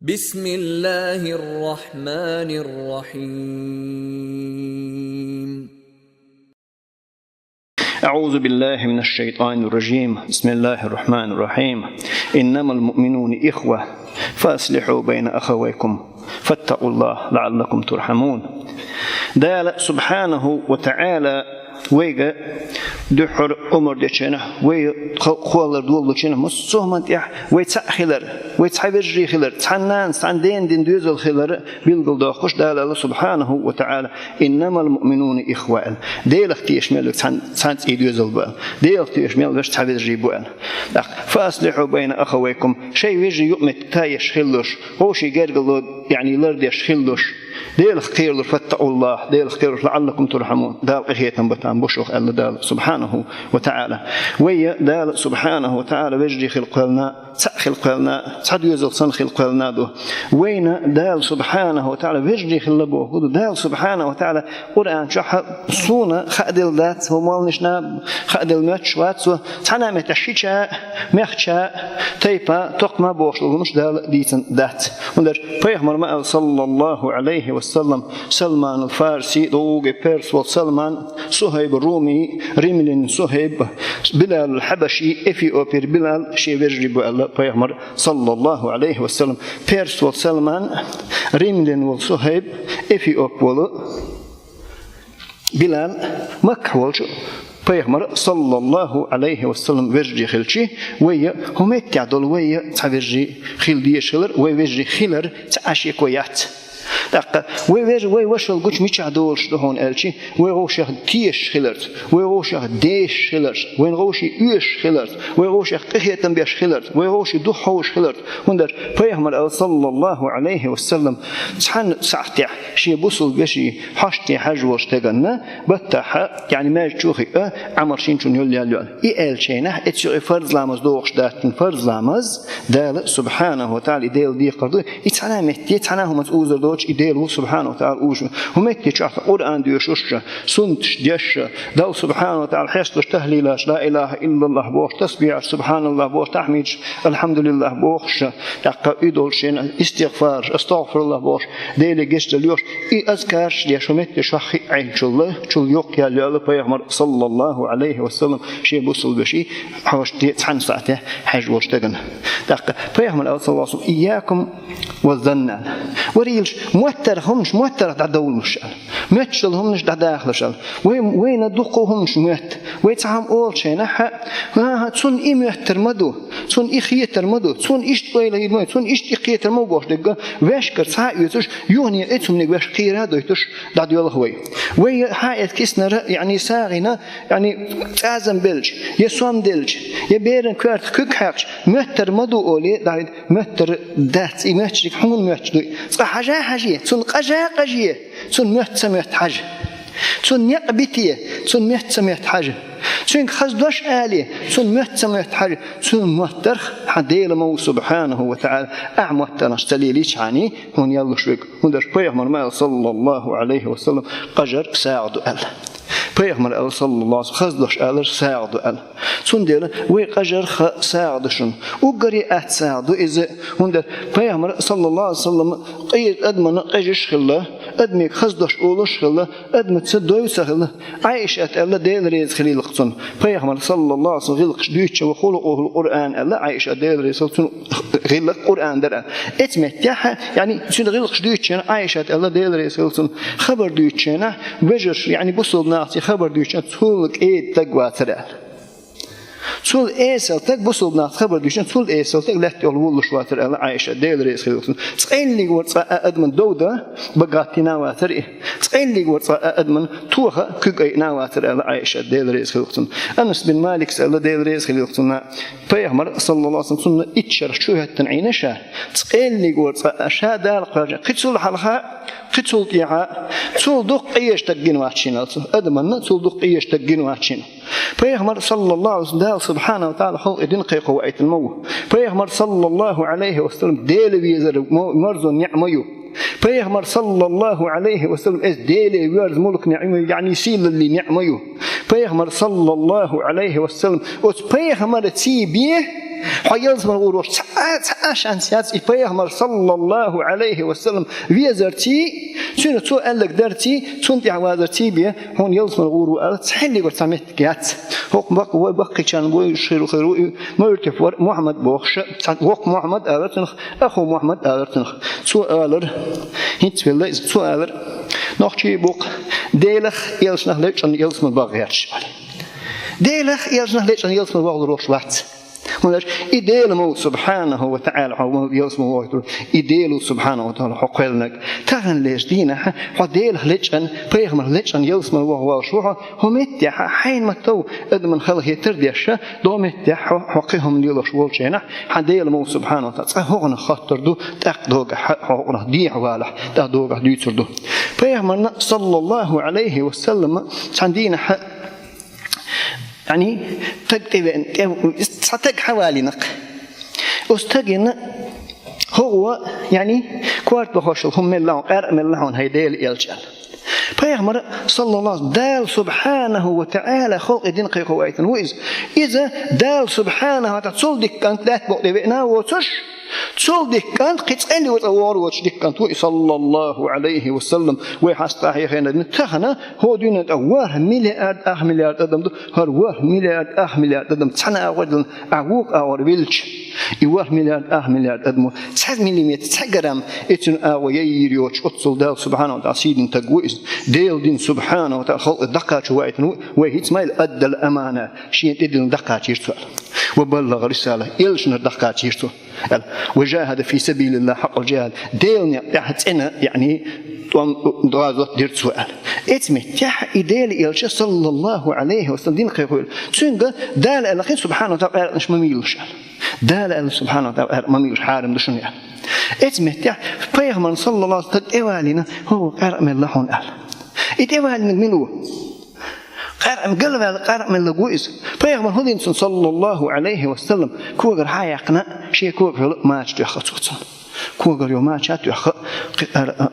بسم الله الرحمن الرحيم. أعوذ بالله من الشيطان الرجيم. بسم الله الرحمن الرحيم. إنما المؤمنون إخوة فأصلحوا بين أخويكم فاتقوا الله لعلكم ترحمون. دال سبحانه وتعالى ويجا دحر أمر دشنا ويخوالر دول دشنا مسومن يح ويتسخلر ويتحبرجي خلر تحنان عندين دين دوزل خلر بيلقل داخش دال الله سبحانه وتعالى إنما المؤمنون إخوان ديل اختيش ملك تحن إيدوزل بال ديل اختيش ملك باش تحبرجي بال فأصلحوا بين أخويكم شيء يجي يؤمت تايش خلش هو شيء جرجل يعني لرديش خلش ديل خير فاتقوا الله ديل خير لعلكم ترحمون دال قهيتم بتام بشوخ الله دال سبحانه وتعالى ويا دال سبحانه وتعالى بيجري خلق لنا خلق لنا تعد يزل صن خلق لنا دو وين دال سبحانه وتعالى بيجري خلبه دال سبحانه وتعالى قرآن شح صونا خدل ذات ومال نشنا خدل ماتش واتسو تنا متشيشة مخشة تيبا تقما بوش مش دال ديتن ذات وندر بيغمر ما صلى الله عليه وسلم سلمان الفارسي دوغي بيرس وسلمان صهيب الرومي ريملين صهيب بلال الحبشي إثيوبي بلال شي بيجربوا الله بيغمر صلى الله عليه وسلم بيرس وسلمان ريملين وصهيب إثيوبي بلال مكحولش بيغمر صلى الله عليه وسلم بيجري خلشي ويا هم يتعدل ويا تبيجري خيل ديش خلر ويجري خلر تعشي كويات دقة ويش الجوش مش عدولش دهون ألشي ويروشه تيش خلرت ويروشه ديش خلرت ويروشه يش خلرت ويروشه قهية تنبيش خلرت ويروشه دحوش خلرت وندر بيغمر صلى الله عليه وسلم سحن ساعتي شيء بوصل بشي حشتي حجوش تجنا بتح يعني ما تشوفي عمر شين شون يقول إل شينه اتشوف فرض لامز دوخش داتن فرض لامز دال سبحانه وتعالى دال دي قردو يتعلمت يتعناهم تؤذر دوش إديله سبحانه وتعالى أوش هم يتشعر قرآن ديوشش سنتش ديش دال سبحانه وتعالى حسلش تهليلاش لا إله إلا الله بوش تسبيع سبحان الله بوش تحميد الحمد لله بوش دقة إدول شين استغفار استغفر الله بوش ديلي جست اليوش أذكرش ديش هم يتشخي عين شله شل يوك يا الله بيغمر صلى الله عليه وسلم شيء بوصل بشي حوش تحن ساعته حج وش تجن دقة بيغمر صلى الله عليه وسلم إياكم والظن وريلش موترهمش موتر دعدول مشال متشلهمش دعداخلشال وين دقوهمش موت ويتعام أول شيء نحى تون إيه موتر مدو تون إيه خيتر مدو تون إيش طويلة يدمي تون إيش تقيتر مو باش دقة ويش كرسها يتوش يوني إتهم نقاش خير هذا يتوش دعدول هوي وي حائط كيسنا يعني ساغنا يعني تعزم بلج يسوم دلج يبيرن كارت كوك حقش موتر مدو أولي دعيد موتر دات إماتش حمون موتش حاجة تون قجية تون مهت سمعت حاجة تون يقبتية تون مهت سمعت حاجة تون خزدوش آلية تون مهت سمعت حاجة تون مهترخ حديل مو سبحانه وتعالى أعمتنا اشتليليش عني هون يلا شويك هون درش بيغمر ما صلى الله عليه وسلم قجر ساعد أل بيغمر صلى الله عليه وسلم خزدوش آلر ساعد أل تون ديلا ويقجر ساعدشن وقري ساعدو إذا هون در بيغمر صلى الله عليه وسلم قيد أدمنا قجش خلا أدمك خزدوش أولش خلا أدم تصدوي سخلا عائشة ألا ديل ريز خليل قصن بيغمر صلى الله عليه وسلم غلقش دويتش وخلقه القرآن ألا عائشة ديل ريز غلق قرآن در اتمتاح يعني تون غلقش دويتش عائشة ألا ديل ريز خبر دويتش بجر يعني بصل ناس خبر دويتش تولك إيه تقوى تول إيسل تك بصل ناس خبر دويتش تول إيسل تك لا تقول ولش واتر ألا عائشة ديل ريز خليل تقين لي ورص أدمن دودا بقاتي نواتر إيه تقين لي ورص أدمن توها كوكي نواتر ألا عائشة ديل ريز خليل أنس بن مالك سأل ديل ريز خليل بيغمر صلى الله عليه وسلم إتشر شو هالتنعين شا تقين لي ورص أشا دال قرجة قتل حلها قتل يعاء تول دق إيش تجين واتشين أدمن تول دق إيش تجين واتشين بيغمر صلى الله عليه وسلم سبحانه وتعالى خلق إدين قيق وعيت المو بيغمر صلى الله عليه وسلم ديل بيزر مرزو نعميو بيغمر صلى الله عليه وسلم إس ديل بيرز ملك نعميو يعني سيل اللي نعميو بيغمر صلى الله عليه وسلم أس بيغمر تسيبيه حيلز من غروش عشان سياس إبراهيم صلى الله عليه وسلم ويزرتي شنو تو قال لك درتي تونتي عوازرتي بيه هون يلز من غورو قال تحلي قرت سمعت جات هوك بقى كان بوي شيرو خيرو مرتف محمد بوخش هوك محمد قالتنخ أخو محمد قالتنخ تو قالر هنت بالله تو قالر نحكي بوق ديلخ يلز نخليش عن يلز من باغياتش ديلخ يلز نخليش عن يلز من باغيروش وقت ولكن إديله سبحانه وتعالى هو يسمى واحد إديله سبحانه وتعالى حقلنك تغن ليش دينا حديله ليشان بيغمر ليشان يسمى وهو شوها هم يتيح حين ما تو أدمن خلق يترديش دوم يتيح حقهم ليلا شوال شينا حديله سبحانه وتعالى هو خاطر دو تقدوق حقنا دي حواله تقدوق ديتر دو بيغمر صلى الله عليه وسلم عندنا يعني تك حوالينك استجن هو يعني كوارت بخشل هم الله قرأ من الله هيديل يلجأ فيغمر صلى الله عليه وسلم دال سبحانه وتعالى خلق دين قيقوائتن وإذ إذا دال سبحانه وتعالى تصدق كانت لا تبقى لبئنا وتش تصدق كانت قتقلي وتوار وتصدق كانت صلى الله عليه وسلم ويحستحي خينا نتخنا هو دون أوار مليار أدم هروار مليار أدم تحنا أودن أعوق أور ويلش يوار مليار أدم 9 ملم 9 جرام إتن أويير يوش أتصل دال سبحانه وتعالى سيدن تجويز ديل دين سبحانه وتعالى خلق دقات وعيتن وهيت مايل أدى الأمانة شيء تدل دقات يرسل وبلغ رسالة إلشنا دقات يرسل وجاهد في سبيل الله حق الجهاد ديلنا تحتنا يعني دوازات دير سؤال اتمه تح إديل إلش صلى الله عليه وسلم دين قيقول تنقى دال الأخير سبحانه وتعالى مش مميلش دال سبحانه وتعالى مميلش حارم دشون يعني اتمه تح بيغمر صلى الله عليه وسلم إوالينا هو قرأ من الله قال إتوال من منو قرأ من قلب قرأ من لجوئز بيغمر هذين صلى الله عليه وسلم كوجر حيقنا شيء كوجر ما تجخص كوجر يوم ما تجخ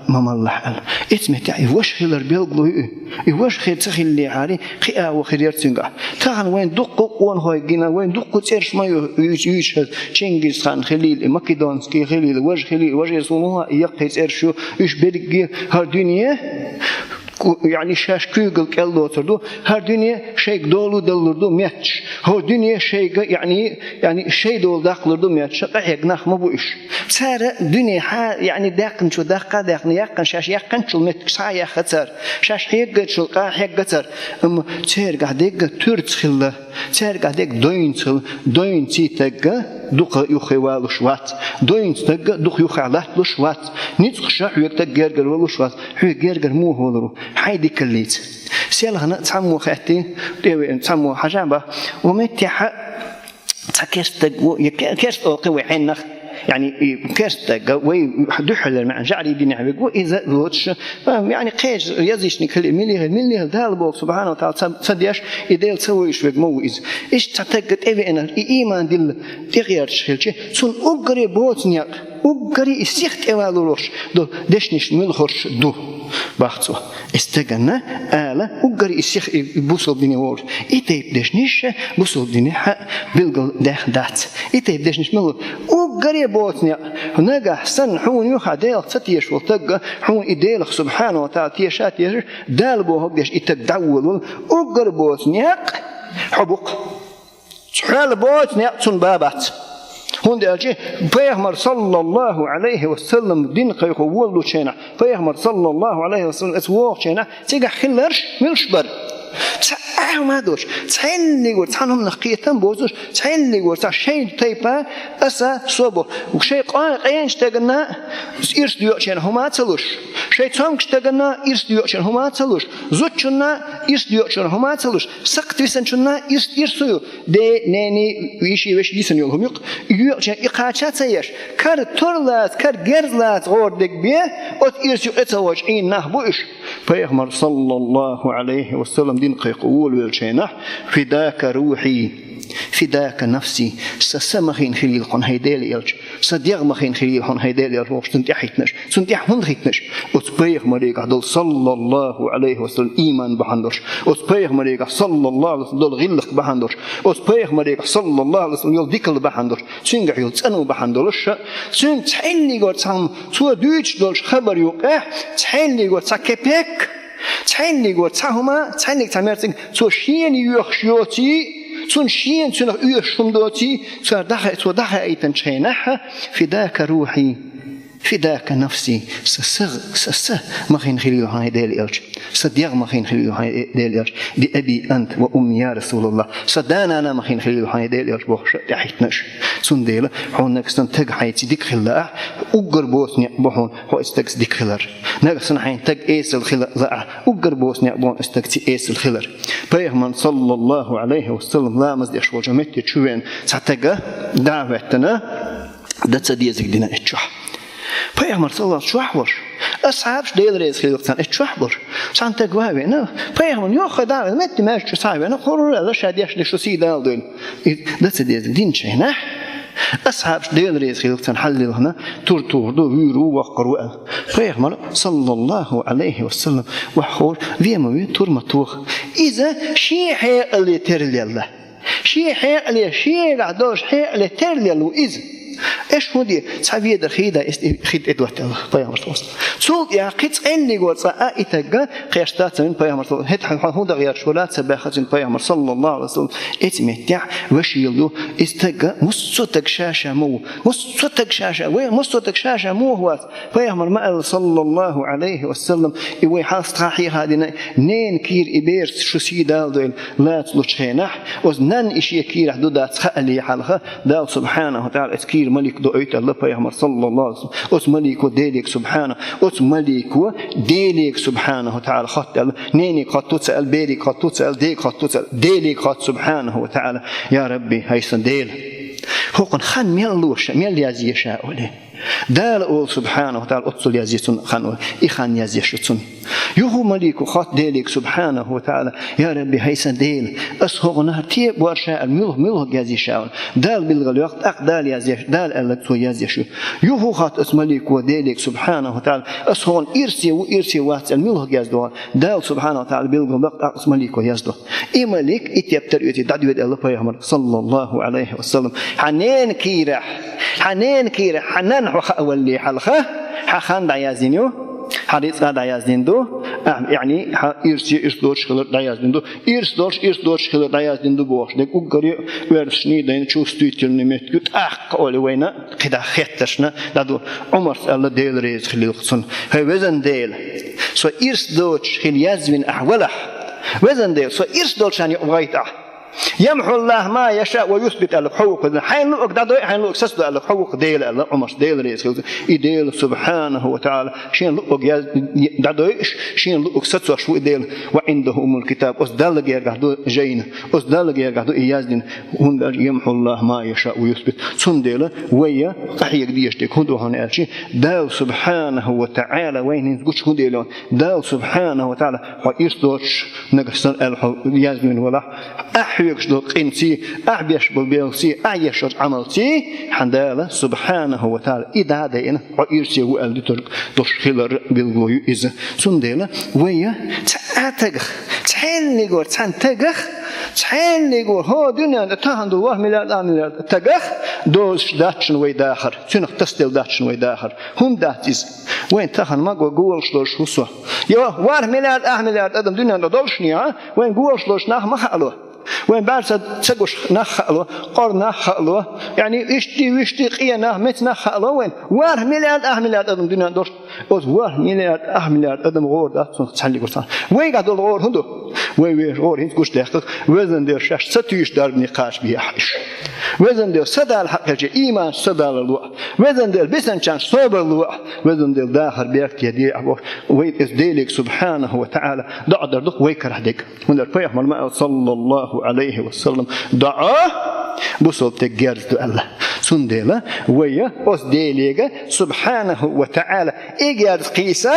مملح اسمه تعي وش هلر بيلقلو وش خير تخيل اللي عاري خيا وخير تنجح تاعن وين دق وين هاي جينا وين دق تيرش ما يشهد تشينجيز خان خليل مكيدونسكي خليل وجه اسمه يقي تيرشو يش بدك هالدنيا يعني شاش كوغل كله تردو هر دنيا شيء دولو دلردو ميتش هو دنيا شيء يعني شيء دول داخلردو ميتش قاعد نخ ما بوش سارة دنيا يعني داقن شو داقن يقن شاش يقن شو مت سايا خسر شاش حيق شو قاح خسر تير قاعد تورت خلا تير قاعد دوين تي تجا دوق يخوال شوات دوين تجا دوق يخالات لشوات نيتخ شاح يتجرجر ولا شوات هو جرجر مو هولرو حيدي كليت سيلهنا تسمو خاتي تسمو حجابه ومتح تكستق يكست قوي عينك يعني كستق وي دحل مع جعلي دين عبق واذا ذوتش يعني قيج يزيشني كل ملي دالبو سبحانه وتعالى صديش يديل تسويش بق مويز ايش تعتقد ان الايمان دل تغير شيء سن اوغري بوتنيا اوغري استيخت ايوالوش دو دشنيش ملخرش دو باختو استغنى آلة وقري الشيخ بوصل ديني وور إتى بدشنيش بوصل ديني حق بلقل دات إتى بدشنيش ملو وقري بوتنيا هناك حسن حون يوحى ديل ستيش وتقى حون إديلك سبحانه وتعالى تيشات يجر دالبو هقدش إتدعول وقري بوتنيا حبق حال بوتنيا تن بابات هون دلجي بيغمر صلى الله عليه وسلم دين قيقول له شينا بيغمر صلى الله عليه وسلم اسوق شينا تيجا خلرش ملشبر ما دوش تحلي ورتحنهم نقيتن بوزوش تحلي ورتح شيء تيبا أسا صوبه وشيء قاين اشتغلنا إرس ديوشين هما تلوش شيء تامك اشتغلنا إرس ديوشين هما تلوش زوجنا إرس ديوشين هما تلوش سقط ويسنشنا إرسيو ده ناني ويش ديسن يوم يق يوشين إقاعات سيش كار تورلات كار جرزلات غوردك بيه أت إرسيو اتواج إن نهبوش فيغمر صلى الله عليه وسلم دين قيقول والشينح فداك روحي فداك نفسي سسمخين خليل خون هيدال يلج صديق مخين خليل خون هيدال يلج سنتيحتنش سنتيحون خيتنش أتبيخ مريقة دول صلى الله عليه وسلم إيمان بحندرش أتبيخ مريقة صلى الله عليه وسلم دول غلق بحندرش أتبيخ مريقة صلى الله عليه وسلم يل ديكل بحندرش سنجح يل تسأنو بحندرش سن تحلي قد سام سوى دوش دولش خبر يوقع تحلي قد سكبك تحلي قد سهما تحلي تعمرتك سوى شين يخشيوتي سون شين سون يشمدوتي سو دخل أيتن شينها فداك روحي فداك نفسي سسه ما خين خليل هاي ديل إلج صديق ما خين خليل هاي ديل إلج بأبي أنت وأمي يا رسول الله صدقنا أنا ما خين خليل هاي ديل إلج بوخش تحيتنش سون ديله حون نكستن تج حيتي ديك خلا أجر بوسني بحون هو استكس ديك خلر نكستن حين تج إيس الخلا أجر بوسني بحون استكس إيس الخلر بيهمن صلى الله عليه وسلم لا مزدش وجمت تشوين ساتجا دعوتنا ده تصديق دينا إتشح بيغمر صلى الله عليه وسلم أصحابش ديل رئيس خليل وقتان اتشوحبر سان تقوابي نا بيغمر يوخي دعوة مت ماشي صاحبي أنا خورو لا شاديش لشو سيدال دول ده تصديق دين شينا أصحابش ديل رئيس خليل وقتان حلل هنا تور دو ويرو وقروا بيغمر صلى الله عليه وسلم وحور فيما تور متوخ إذا شيء حي اللي ترلي الله شيء حي اللي شيء قعدوش حي اللي ترلي الله إذا إيش هو دي سافيه درخيدا خيد إدوات الله بيامر توصل سول يا قيت إني قلت إتجا قياشتات من بيامر توصل هاد هو ده غير شولات سباخة من بيامر صلى الله عليه وسلم إتمتع وشيلو استجا مستك شاشة مو مستك شاشة وين مستك شاشة مو هو بيامر ما صلى الله عليه وسلم يوي حاس تراحي هذه نين كير إبيرس شو سيدال دول لا تلوشينح وزنن إشي كير حدودات خالي حلقة دا سبحانه وتعالى كير ملك دويت الله بيامر صلى الله عليه وسلم أس ملك وديلك سبحانه أس ملك وديلك سبحانه وتعالى خط الله نيني خط تسأل بيرك خط تسأل ديك خط تسأل ديلك خط سبحانه وتعالى يا ربي هيسن ديل هو خان ميلوش ميل يازي شاء له دال أول سبحانه وتعالى أتصل يزيتون خانوا إخان يزيشتون يهو مليك خات ديلك سبحانه وتعالى يا ربي هيسن ديل أسهو نهر تيب ورشاء الملوه يزيشون دال بالغلوقت أقدال يزيش دال ألتو يزيشو يهو خات اسمليك وديلك سبحانه وتعالى أسهو إرسي وات الملوه يزدو دال سبحانه وتعالى بالغلوقت اسمليك ويزدو إمليك إتيبتر يتي دعوة الله بيامر صلى الله عليه وسلم حنين كيرح حنان وخأولي حلقة حخان دعيازينيو حديث دعيازين دو يعني إرس دورش خلر دعيازين دو إرس دورش خلر دعيازين دو بوش دك أقري ورشني دين شو ستيتلني متكوت أولي وينا كده خيتشنا دادو عمر الله ديل ريز خليل خصن هاي وزن ديل سو إرس دورش خل يزمن أحوله وزن ديل سو إرس دورش يعني أبغيته يمحو الله ما يشاء ويثبت الحقوق حين لوك دادو حين لوك سسد الحقوق ديل الله عمر ديل رئيس يديل سبحانه وتعالى شين لوك دادو شين لوك سسد شو ديل وعنده الكتاب أصدال جاهدو جين أصدال جاهدو إيازدين هون يمحو الله ما يشاء ويثبت سن ديل ويا أحيك ديشتك هندو هون ألشي دال سبحانه وتعالى وين نقولش هون ديلون دال سبحانه وتعالى ويصدرش نقصن اليازمين ولا أحيكش دو قنتي أعبيش بالبيلسي أعيش عملتي حندالة سبحانه وتعالى إذا دين وإرسي وألدتر دوش خلر بالغوي إذا سندالة ويا تعتقخ تحيني قول تنتقخ تحيني قول هو دنيا تهندو الله مليار تقخ دوش داتشن ويداخر سنخ تستيل داتشن ويداخر هم داتيز وين تخن ما قولش دوش وصو يو وار مليار أدم دنيا دوشنيا وين قولش دوش ناخ ما خالوه وين بعد سجوش نخلو قر نخلو يعني وشتي قينا مت نخلو وين وار مليار أدم دنيا دور أوز وار مليار أدم غور ده تحلي قرصان وين قاعد الغور هندو وين غور هند كوش دقيق وزن دير شاش ستيش دار نقاش بيحش وزن دير سدا الحق إيمان سدا الوع وزن دير بسن كان صبر الوع وزن دير داخل بيك يدي أبو وين إزديلك سبحانه وتعالى دعدر دق ويكره دق من الفيح مال صلى الله عليه وسلم دعاء بصوت تجارز الله سندلا ويا أصديلك سبحانه وتعالى إجارز قيسة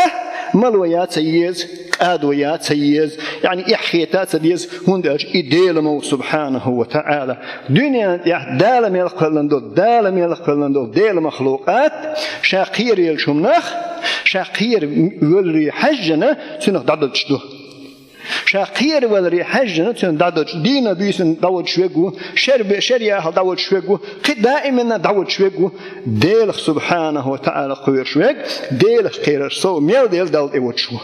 ملويات سيز قادويات سيز يعني إحيتات سيز هندج إديلمو سبحانه وتعالى دنيا دالم يلقلندو ديل مخلوقات شاقير يلشمنخ شاقير ولري حجنا سنخ دادتشدو شاقير ولري حجنا سنخ دادتش دينا بيسن داود شويقو شريعة داود شويقو قد دائما داود شويقو ديل سبحانه وتعالى قوير شويق ديل خير سو ميل ديل دال ايوتشو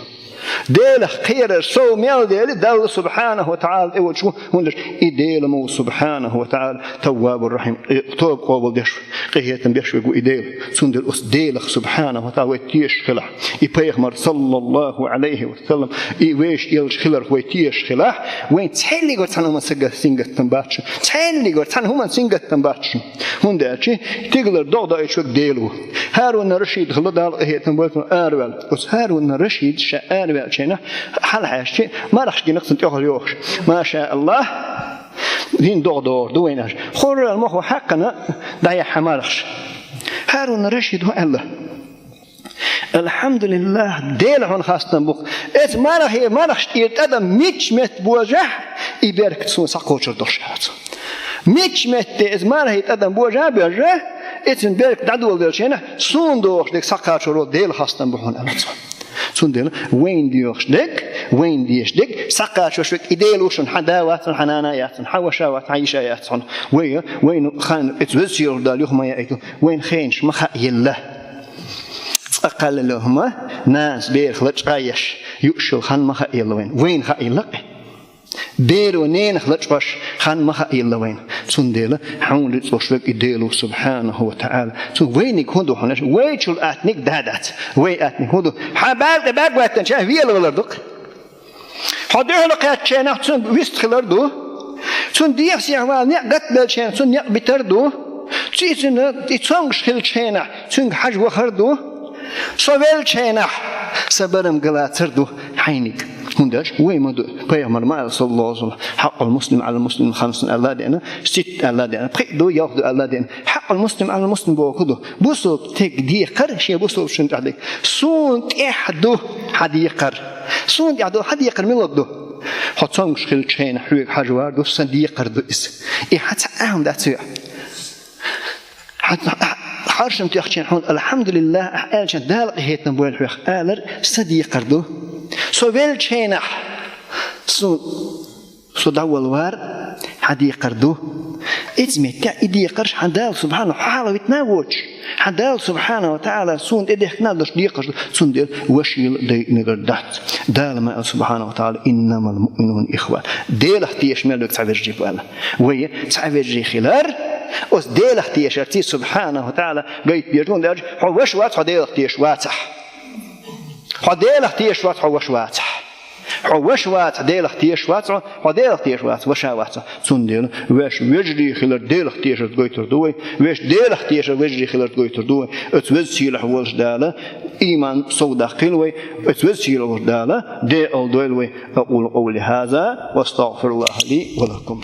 ديل خير سو ميل ديل دال سبحانه وتعالى ايوتشو هندش إديل مو سبحانه وتعالى تواب الرحيم توب قابل ديش قهية بيش ويقو إديل سندل أس ديل سبحانه وتعالى ويتيش خلع إبيغمر صلى الله عليه وسلم إيويش إلش خلر ويتيش خلع وين تحلي قرت عنه من سنجة تنباتش تحلي قرت عنه من سنجة تنباتش هندش تقدر ضغط إيشوك ديلو هارون الرشيد خلد على قهية تنباتش أروال بس هارون الرشيد شاء شينا حل حاجة ما راح تجي نقص تأخذ يوش ما شاء الله دين دور دويناش خور المخ حقنا دايا حمارش هارون الرشيد هو الله الحمد لله ديل هون خاصة بوق إذ ما راح تيرت أدم ميتش مت بوجه يبارك تسون ساقوشر درشات ميتش مت إذ ما راح يتقدم بوجه بوجه إذ بارك دعوة دلشينا سون دوش ديك ساقوشر ديل خاصة بوهون الله سندل وين ديش دك سقاش وشك إديلوشن حداوات حنانايات حوشاوات عيشايات وين خان اتوزير دال يوم ما يأتو وين خينش مخ يله أقل لهما ناس بيرخلش عايش يؤشل خان مخ يله وين خ يله بيرو نين خلش باش خان مخ يله وين سندل حون لتوشك إديلو سبحانه وتعالى سن وينك هندو حناش ويشل أتنك دادات وين أتنك هندو حبال دباق واتن شاف ويا الولدك حديه لقيت شينا سن ويست خلردو سن ديخ سيعوال نيق قتل شينا سن نيق بتردو سن تيتسونغش خل شينا سن حج وخردو سوال شينا سبرم قلاتردو حينك هندش وين مدو بيامر ما صلى الله عليه وسلم حق المسلم على المسلم 5 الله دينا 6 الله دينا بقدو ياخذ الله دينا حق المسلم على المسلم بوخذو بوصل تقديقر شي بوصل شنت عليك سون تحدو حديقر سون يعدو حديقر ملدو حطهم شخل شين حويق حجوار دو صديقر دو اس اي حتى اهم داتسيا حتى حرشم تيخشين حون الحمد لله أحيان دالق هيتنا بوين حويق آلر صديقر دو سويل شينح سو داول وار حدي قردو إزمي تا إدي قرش حدال سبحانه حاله يتناوش حدال سبحانه وتعالى سون إدي نادش دي قرش سون دير وشيل دي نقردات دال ما سبحانه وتعالى إنما المؤمنون إخوة ديل اختيش مالك تعبير جيب والا وهي تعبير جي خلار أس ديل اختيش ارتي سبحانه وتعالى قيت بيرجون دارج حوش واتح ديل اختيش واتح حديل اختيش واتح حوش واتح حوش وات ديل اختيش وات وديل اختيش وات وشا وات سنديل واش وجري خلر ديل اختيش تقويتر دوي واش ديل اختيش وجري خلر تقويتر دوي اتوزسيل حوش داله ايمان صودا قلوي اتوزسيل حوش داله دي او دويلوي اقول قولي هذا واستغفر الله لي ولكم